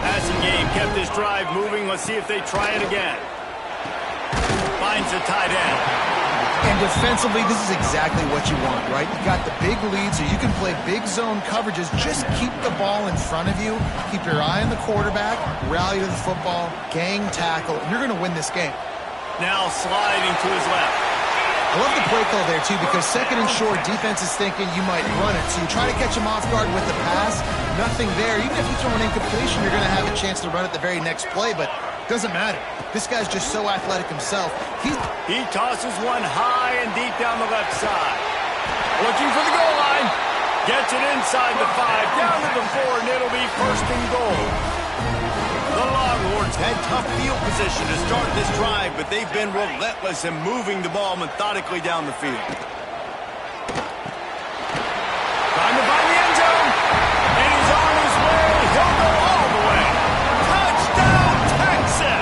Passing game kept this drive moving. Let's see if they try it again. Finds the tight end. And defensively, this is exactly what you want, right? You got the big lead, so you can play big zone coverages. Just keep the ball in front of you. Keep your eye on the quarterback. Rally to the football. Gang tackle. And you're going to win this game. Now sliding to his left. I love the play call there, too, because second and short, defense is thinking you might run it. So you try to catch him off guard with the pass. Nothing there. Even if you throw an incompletion, you're going to have a chance to run it the very next play, but it doesn't matter. This guy's just so athletic himself. He tosses one high and deep down the left side. Looking for the goal line. Gets it inside the 5, down to the 4, and it'll be first and goal. The Longhorns had tough field position to start this drive, but they've been relentless in moving the ball methodically down the field. Time to find the end zone. And he's on his way. He'll go all the way. Touchdown, Texas!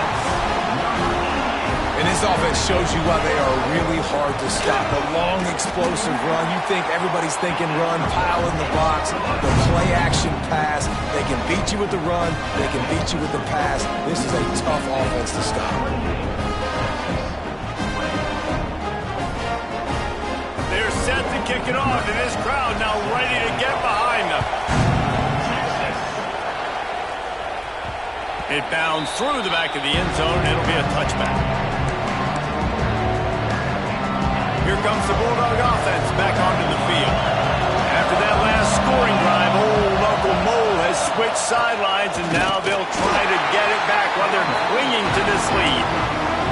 And this offense shows you why they are really hard to stop. A long, explosive run. You think everybody's thinking run, pile in the box, the play-action pass. They can beat you with the run. They can beat you with the pass. This is a tough offense to stop. They're set to kick it off, and this crowd now ready to get behind them. It bounds through the back of the end zone, and it'll be a touchback. Here comes the Bulldog offense back onto the field. After that last scoring drive, old Uncle Mole has switched sidelines, and now they'll try to get it back while they're clinging to this lead.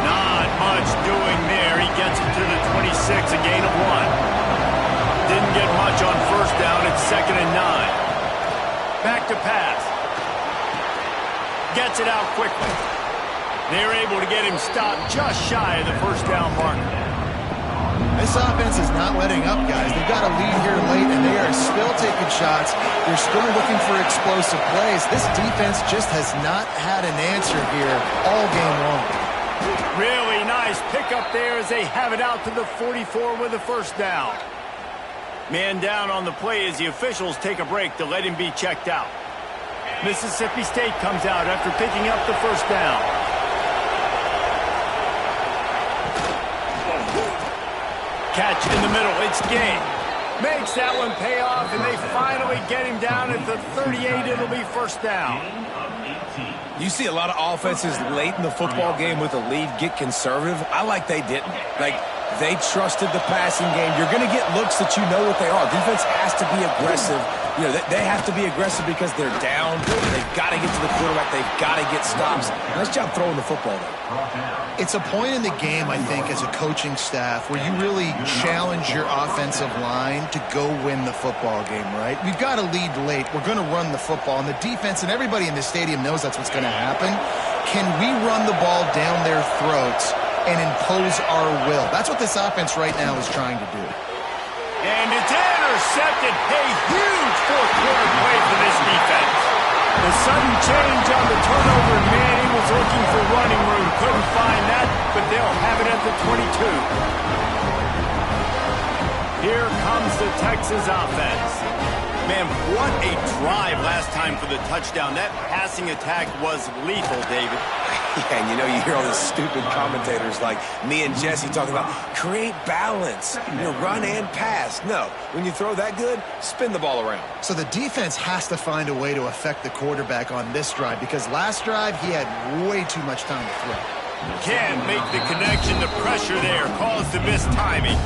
Not much doing there. He gets it to the 26, a gain of 1. Didn't get much on first down. It's 2nd and 9. Back to pass. Gets it out quickly. They're able to get him stopped just shy of the first down marker. This offense is not letting up, guys. They've got a lead here late, and they are still taking shots. They're still looking for explosive plays. This defense just has not had an answer here all game long. Really nice pickup there as they have it out to the 44 with a first down. Man down on the play as the officials take a break to let him be checked out. Mississippi State comes out after picking up the first down. Catch in the middle, it's game. Makes that one pay off, and they finally get him down at the 38. It'll be first down. You see a lot of offenses late in the football game with a lead get conservative. I like they didn't. Like, they trusted the passing game. You're going to get looks that you know what they are. Defense has to be aggressive. You know, they have to be aggressive because they're down. They've got to get to the quarterback. They've got to get stops. Nice job throwing the football, though. It's a point in the game, I think, as a coaching staff where you really challenge your offensive line to go win the football game, right? We've got to lead late. We're going to run the football. And the defense and everybody in the stadium knows that's what's going to happen. Can we run the ball down their throats and impose our will? That's what this offense right now is trying to do. And it's intercepted. A huge fourth quarter play for this defense. The sudden change on the turnover, and man, he was looking for running room. Couldn't find that, but they'll have it at the 22. Here comes the Texas offense. Man, what a drive last time for the touchdown. That passing attack was lethal, David. Yeah, and you hear all these stupid commentators like me and Jesse talking about create balance, run and pass. No, when you throw that good, spin the ball around. So the defense has to find a way to affect the quarterback on this drive because last drive he had way too much time to throw. Can't make the connection. The pressure there caused the missed timing.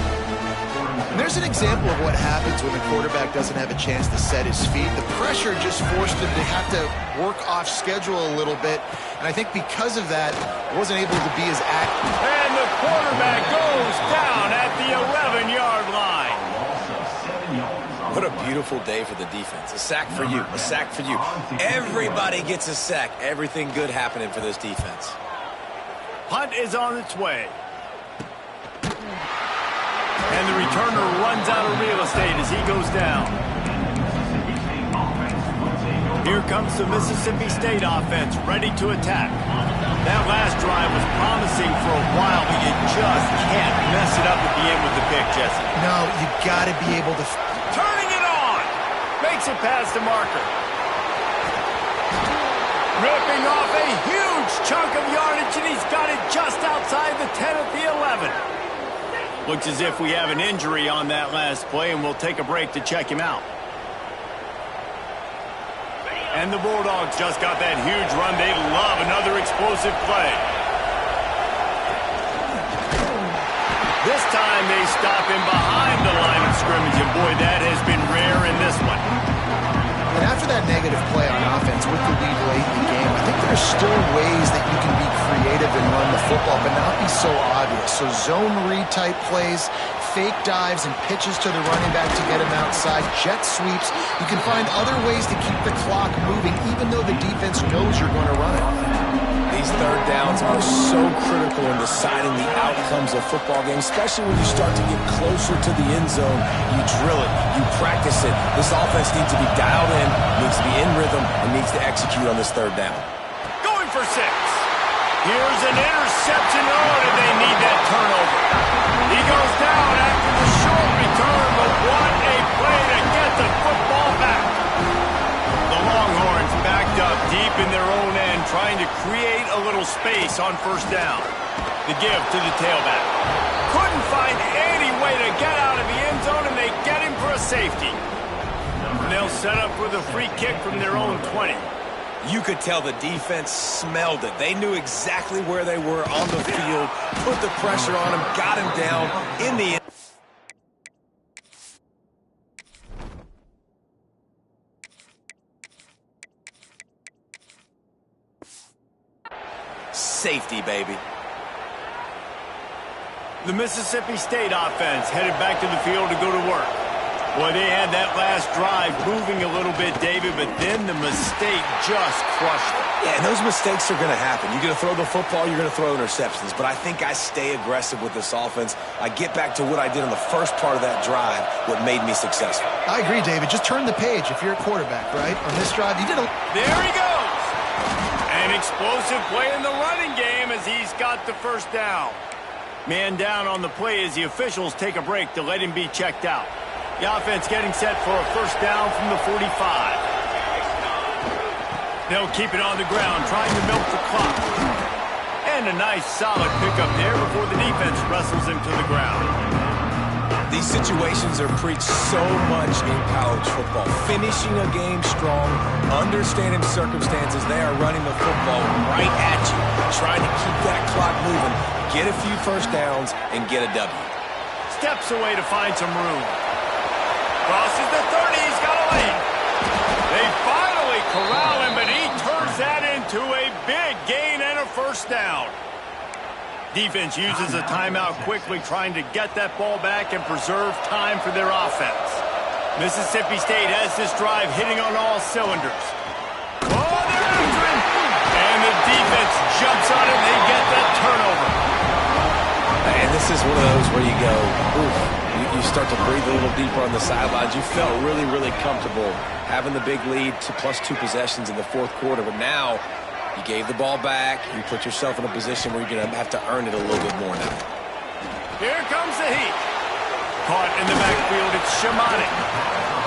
And there's an example of what happens when the quarterback doesn't have a chance to set his feet. The pressure just forced him to have to work off schedule a little bit. And I think because of that, wasn't able to be as active. And the quarterback goes down at the 11-yard line. What a beautiful day for the defense. A sack for you, a sack for you. Everybody gets a sack. Everything good happening for this defense. Punt is on its way. And the returner runs out of real estate as he goes down. Here comes the Mississippi State offense, ready to attack. That last drive was promising for a while, but you just can't mess it up at the end with the pick, Jesse. No, you got to be able to... Turning it on! Makes it past the marker. Ripping off a huge chunk of yardage, and he's got it just outside the 10 at the 11. Looks as if we have an injury on that last play, and we'll take a break to check him out. And the Bulldogs just got that huge run. They love another explosive play. This time they stop him behind the line of scrimmage, and boy, that has been rare in this one. And after that negative play on offense with the lead late in the game, I think there's still ways that you can be creative and run the football, but not be so obvious. So zone read type plays, fake dives and pitches to the running back to get him outside, jet sweeps. You can find other ways to keep the clock moving, even though the defense knows you're going to run it. These third downs are so critical in deciding the outcomes of football games, especially when you start to get closer to the end zone. You drill it, you practice it. This offense needs to be dialed in, needs to be in rhythm, and needs to execute on this third down. Going for 6. Here's an interception. Oh, did they need that turnover? He goes down after the short return, but what a play to get the football back. The Longhorns backed up deep in their own end, trying to create a little space on first down. The give to the tailback. Couldn't find any way to get out of the end zone, and they get him for a safety. And they'll set up with a free kick from their own 20. You could tell the defense smelled it. They knew exactly where they were on the field, put the pressure on him, got him down in the end. Safety, baby. The Mississippi State offense headed back to the field to go to work. Boy, they had that last drive moving a little bit, David, but then the mistake just crushed them. Yeah, and those mistakes are going to happen. You're going to throw the football, you're going to throw interceptions. But I think I stay aggressive with this offense. I get back to what I did on the first part of that drive, what made me successful. I agree, David. Just turn the page if you're a quarterback, right? On this drive, you did a... There he goes! An explosive play in the running game as he's got the first down. Man down on the play as the officials take a break to let him be checked out. The offense getting set for a first down from the 45. They'll keep it on the ground, trying to milk the clock. And a nice solid pickup there before the defense wrestles him to the ground. These situations are preached so much in college football. Finishing a game strong, understanding circumstances, they are running the football right at you, trying to keep that clock moving, get a few first downs, and get a W. Steps away to find some room. Crosses the 30, he's got a lane. They finally corral him, but he turns that into a big gain and a first down. Defense uses a timeout quickly, trying to get that ball back and preserve time for their offense. Mississippi State has this drive hitting on all cylinders. Oh, they're after him! And the defense jumps on him. They get that turnover. And this is one of those where you go, oof. You start to breathe a little deeper on the sidelines. You felt really, really comfortable having the big lead to +2 possessions in the fourth quarter. But now you gave the ball back. You put yourself in a position where you're going to have to earn it a little bit more now. Here comes the heat. Caught in the backfield, it's Shamani.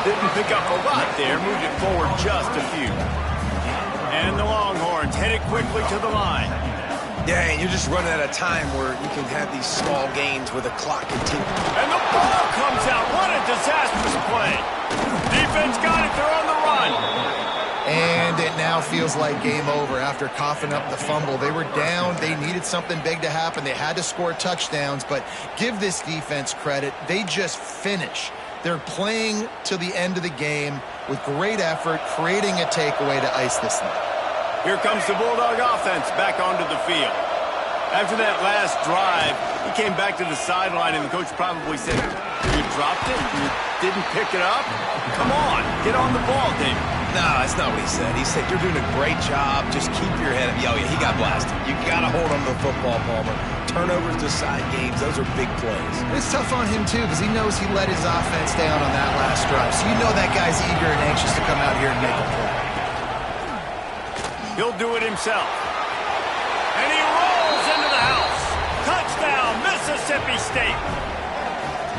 Didn't pick up a lot there, moved it forward just a few. And the Longhorns headed quickly to the line. Yeah, and you're just running out of time where you can have these small gains where the clock continues. And the ball comes out. What a disastrous play. Defense got it. They're on the run. And it now feels like game over after coughing up the fumble. They were down. They needed something big to happen. They had to score touchdowns, but give this defense credit. They just finish. They're playing to the end of the game with great effort, creating a takeaway to ice this thing. Here comes the Bulldog offense back onto the field. After that last drive, he came back to the sideline, and the coach probably said, "You dropped it? You didn't pick it up? Come on, get on the ball, David." No, that's not what he said. He said, "You're doing a great job. Just keep your head up." Yeah, he got blasted. You got to hold on to the football, Palmer. Turnovers decide games. Those are big plays. It's tough on him, too, because he knows he let his offense down on that last drive. So you know that guy's eager and anxious to come out here and make a play. He'll do it himself. And he rolls into the house. Touchdown, Mississippi State.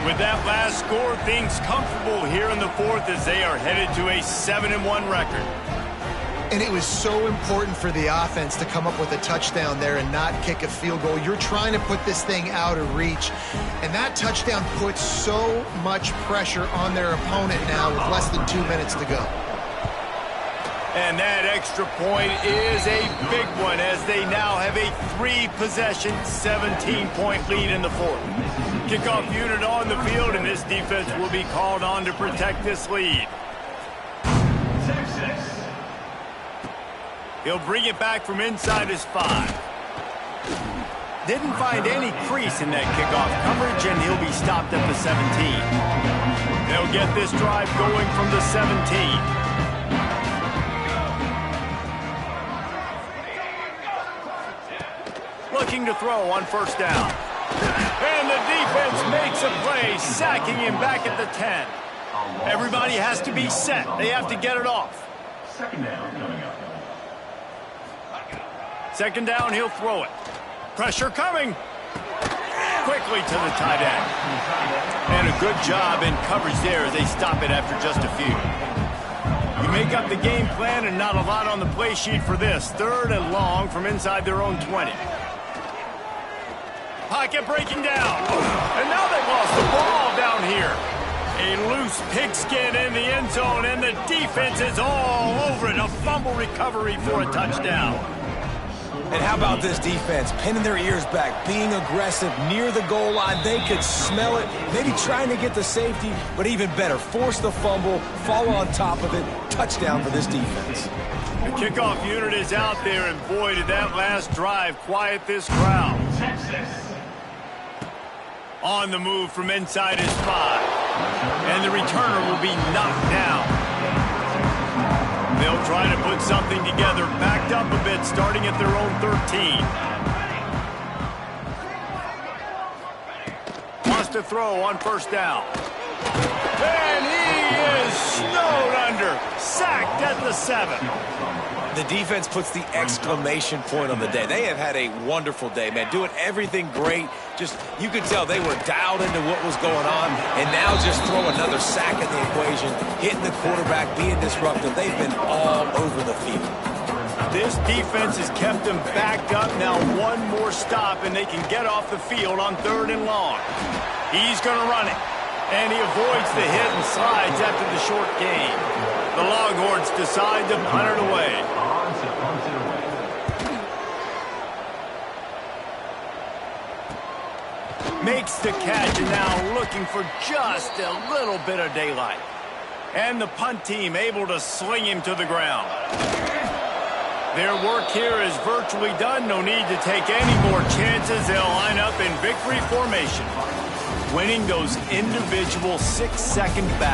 With that last score, things comfortable here in the fourth as they are headed to a 7-1 record. And it was so important for the offense to come up with a touchdown there and not kick a field goal. You're trying to put this thing out of reach. And that touchdown puts so much pressure on their opponent now with less than 2 minutes to go. And that extra point is a big one as they now have a 3-possession, 17-point lead in the fourth. Kickoff unit on the field, and this defense will be called on to protect this lead. He'll bring it back from inside his 5. Didn't find any crease in that kickoff coverage, and he'll be stopped at the 17. They'll get this drive going from the 17. Looking to throw on first down. And the defense makes a play, sacking him back at the 10. Everybody has to be set. They have to get it off. Second down, he'll throw it. Pressure coming. Quickly to the tight end. And a good job in coverage there as they stop it after just a few. You make up the game plan and not a lot on the play sheet for this. 3rd and long from inside their own 20. Pocket breaking down. And now they've lost the ball down here. A loose pigskin in the end zone, and the defense is all over it. A fumble recovery for a touchdown. And how about this defense? Pinning their ears back, being aggressive near the goal line. They could smell it. Maybe trying to get the safety, but even better, force the fumble, fall on top of it. Touchdown for this defense. The kickoff unit is out there, and boy, did that last drive quiet this crowd. On the move from inside his 5. And the returner will be knocked down. They'll try to put something together, backed up a bit, starting at their own 13. Wants to throw on first down. And he is snowed under, sacked at the 7. The defense puts the exclamation point on the day. They have had a wonderful day, man, doing everything great. Just, you could tell they were dialed into what was going on, and now just throw another sack in the equation, hitting the quarterback, being disruptive. They've been all over the field. This defense has kept them backed up. Now one more stop, and they can get off the field on 3rd and long. He's going to run it, and he avoids the hit and slides after the short gain. The Longhorns decide to punt it away. Makes the catch, and now looking for just a little bit of daylight. And the punt team able to sling him to the ground. Their work here is virtually done. No need to take any more chances. They'll line up in victory formation, winning those individual 6-second battles.